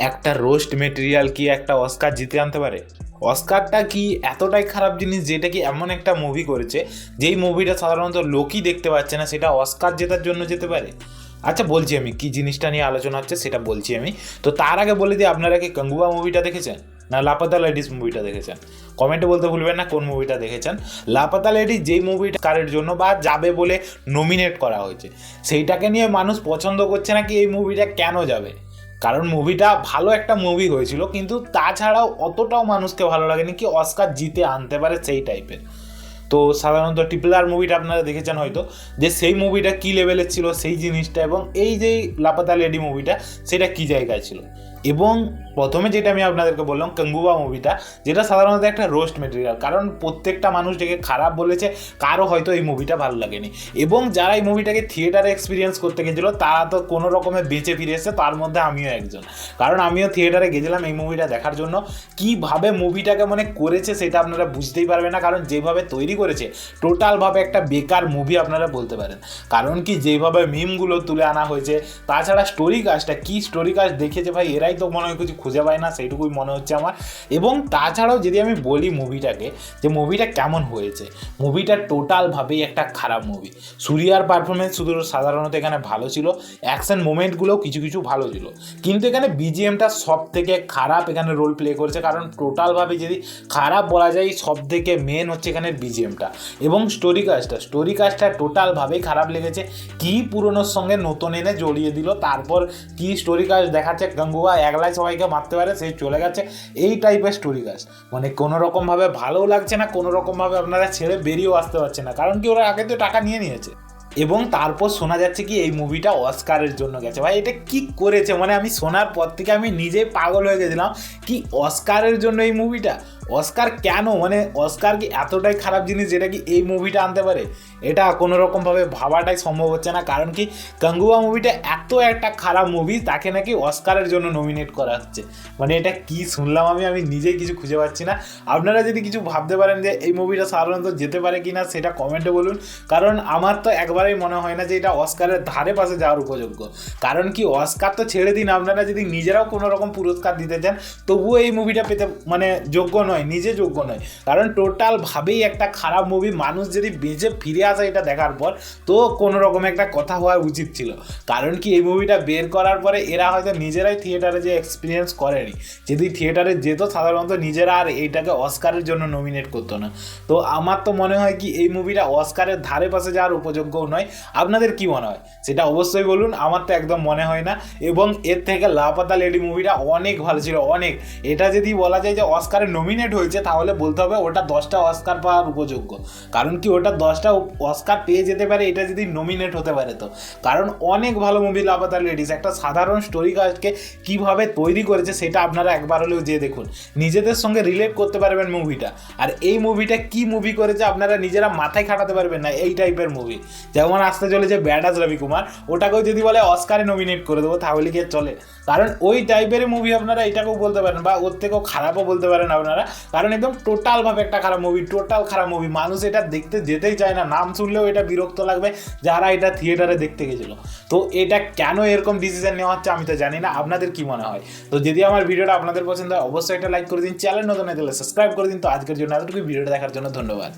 একটা roast material কি একটা অস্কার জিতে আনতে পারে? অস্কারটা কি এতটাই খারাপ জিনিস যেটা কি এমন একটা মুভি করেছে যেই মুভিটা সাধারণত লোকই দেখতে পাচ্ছে না, সেটা অস্কার জেতার জন্য যেতে পারে? আচ্ছা, বলছি আমি কি জিনিসটা নিয়ে আলোচনা হচ্ছে সেটা বলছি আমি। তো তার আগে বলে দিই, আপনারা কি কঙ্গুয়া মুভিটা দেখেছেন না লাপাতা লেডিস মুভিটা দেখেছেন? কমেন্টে বলতে ভুলবেন না কোন মুভিটা দেখেছেন। লাপাতা লেডিস যেই মুভিটা কারের জন্য বা যাবে বলে নমিনেট করা হয়েছে, সেইটাকে নিয়ে মানুষ পছন্দ করছে না কি এই মুভিটা কেন যাবে। কারণ মুভিটা ভালো একটা মুভি হয়েছিল, কিন্তু তাছাড়াও অতটাও মানুষকে ভালো লাগেনি কি অস্কার জিতে আনতে পারে সেই টাইপের। তো সাধারণত ট্রিপল আর মুভিটা আপনারা দেখেছেন হয়তো, যে সেই মুভিটা কী লেভেলের ছিল সেই জিনিসটা, এবং এই যে লাপাতা লেডি মুভিটা সেটা কী জায়গায় ছিল। এবং প্রথমে যেটা আমি আপনাদেরকে বললাম কঙ্গুবা মুভিটা, যেটা সাধারণত একটা রোস্ট মেটেরিয়াল, কারণ প্রত্যেকটা মানুষ যেকে খারাপ বলেছে, কারো হয়তো এই মুভিটা ভালো লাগেনি। এবং যারা এই মুভিটাকে থিয়েটারে এক্সপিরিয়েন্স করতে গেছিলো তারা তো কোনো রকমে বেঁচে ফিরে এসেছে, তার মধ্যে আমিও একজন। কারণ আমিও থিয়েটারে গেছিলাম এই মুভিটা দেখার জন্য। কীভাবে মুভিটাকে মানে করেছে সেটা আপনারা বুঝতেই পারবেন না, কারণ যেভাবে তৈরি করেছে টোটালভাবে একটা বেকার মুভি আপনারা বলতে পারেন। কারণ কি যেভাবে মিমগুলো তুলে আনা হয়েছে, তাছাড়া স্টোরি কাস্টটা কি স্টোরি কাস্ট দেখেছে ভাই, এরাই তো মনে হয় কিছু খুঁজে পায় না, সেইটুকুই মনে হচ্ছে আমার। এবং তাছাড়াও যদি আমি বলি মুভিটাকে, যে মুভিটা কেমন হয়েছে, মুভিটা টোটালভাবেই একটা খারাপ মুভি। সূর্যার পারফরমেন্স শুধু সাধারণত এখানে ভালো ছিল, অ্যাকশন মোমেন্টগুলোও কিছু কিছু ভালো ছিল, কিন্তু এখানে বিজিএমটা সব থেকে খারাপ এখানে রোল প্লে করেছে। কারণ টোটালভাবে যদি খারাপ বলা যায়, সব থেকে মেন হচ্ছে এখানে বিজিএমটা। এবং স্টোরি কাস্টটা টোটালভাবেই খারাপ লেগেছে। কি পুরনোর সঙ্গে নতুন এনে জড়িয়ে দিল, তারপর কি স্টোরি কাস্ট দেখাচ্ছে, গঙ্গুয়া একলাই সবাইকে মারতে পারে, সে চলে গেছে, এই টাইপের স্টোরি কাস্ট। মানে কোনো রকমভাবে ভালোও লাগছে না, কোনো রকমভাবে আপনারা ছেড়ে বেরিয়েও আসতে পারছে না, কারণ কি ওরা আগে তো টাকা নিয়ে নিয়েছে। এবং তারপর শোনা যাচ্ছে কি এই মুভিটা অস্কারের জন্য গেছে। ভাই এটা কি করেছে, মানে আমি শোনার পর থেকে আমি নিজেই পাগল হয়ে গেছিলাম কি অস্কারের জন্য এই মুভিটা। অস্কার কেন, মানে অস্কার কি এতটাই খারাপ জিনিস যেটা কি এই মুভিটা আনতে পারে? এটা কোনো রকমভাবে ভাবাটাই সম্ভব হচ্ছে না। কারণ কি কঙ্গুয়া মুভিটা এত একটা খারাপ মুভি, তাকে নাকি অস্কারের জন্য নমিনেট করা হচ্ছে। মানে এটা কি শুনলাম আমি নিজেই কিছু খুঁজে পাচ্ছি না। আপনারা যদি কিছু ভাবতে পারেন যে এই মুভিটা সাধারণত যেতে পারে কি না, সেটা কমেন্টে বলুন। কারণ আমার তো একবারেই মনে হয় না যে এটা অস্কারের ধারে পাশে যাওয়ার উপযোগ্য। কারণ কি অস্কার তো ছেড়ে দিন, আপনারা যদি নিজেরাও কোনো রকম পুরস্কার দিতে চান, তবুও এই মুভিটা পেতে মানে যোগ্য নয়, নিজে যোগ্য নয়। কারণ টোটালভাবেই একটা খারাপ মুভি। মানুষ যদি বেঁচে ফিরে আসে এটা দেখার পর, তো কোনো রকম একটা কথা হওয়া উচিত ছিল। কারণ কি এই মুভিটা বের করার পরে এরা হয়তো নিজেরাই থিয়েটারে যে এক্সপিরিয়েন্স করেনি, যদি থিয়েটারে যেত সাধারণত নিজেরা আর এইটাকে অস্কারের জন্য নমিনেট করতো না। তো আমার তো মনে হয় কি এই মুভিটা অস্কারের ধারে পাশে যাওয়ার উপযোগ্যও নয়। আপনাদের কি মনে হয় সেটা অবশ্যই বলুন, আমার তো একদম মনে হয় না। এবং এর থেকে লাপাতা লেডি মুভিটা অনেক ভালো ছিল, অনেক। এটা যদি বলা যায় যে অস্কারে নমিনেট হয়েছে, তাহলে বলতে হবে ওটা 10টা অস্কার পাওয়ার উপযোগ্য। কারণ কি ওটা 10টা অস্কার পেয়ে যেতে পারে এটা যদি নমিনেট হতে পারে। তো কারণ অনেক ভালো মুভি লাপাতা লেডিস। একটা সাধারণ স্টোরি কাস্টকে কীভাবে তৈরি করেছে সেটা আপনারা একবার হলেও যেয়ে দেখুন, নিজেদের সঙ্গে রিলেট করতে পারবেন মুভিটা। আর এই মুভিটা কি মুভি করেছে আপনারা নিজেরা মাথায় খাটাতে পারবেন না। এই টাইপের মুভি যেমন আসতে চলেছে ব্যাডাস রবিকুমার, ওটাকেও যদি বলে অস্কারে নমিনেট করে দেবো তাহলে কি চলে? কারণ ওই টাইপের মুভি আপনারা এটাকেও বলতে পারেন, বা ওর থেকেও খারাপও বলতে পারেন আপনারা। কারণ একদম টোটালভাবে একটা খারাপ মুভি, টোটাল খারাপ মুভি। মানুষ এটা দেখতে যেতেই চায় না, নাম শুনলেও এটা বিরক্ত লাগবে যারা এটা থিয়েটারে দেখতে গেছিলো। তো এটা কেন এরকম ডিসিশন নেওয়া হচ্ছে আমি তো জানি না, আপনাদের কি মনে হয়? তো যদি আমার ভিডিওটা আপনাদের পছন্দ হয় অবশ্যই একটা লাইক করে দিন, চ্যানেল নতুন হয়ে গেলে সাবস্ক্রাইব করে দিন। তো আজকের জন্য এতটুকু, ভিডিওটা দেখার জন্য ধন্যবাদ।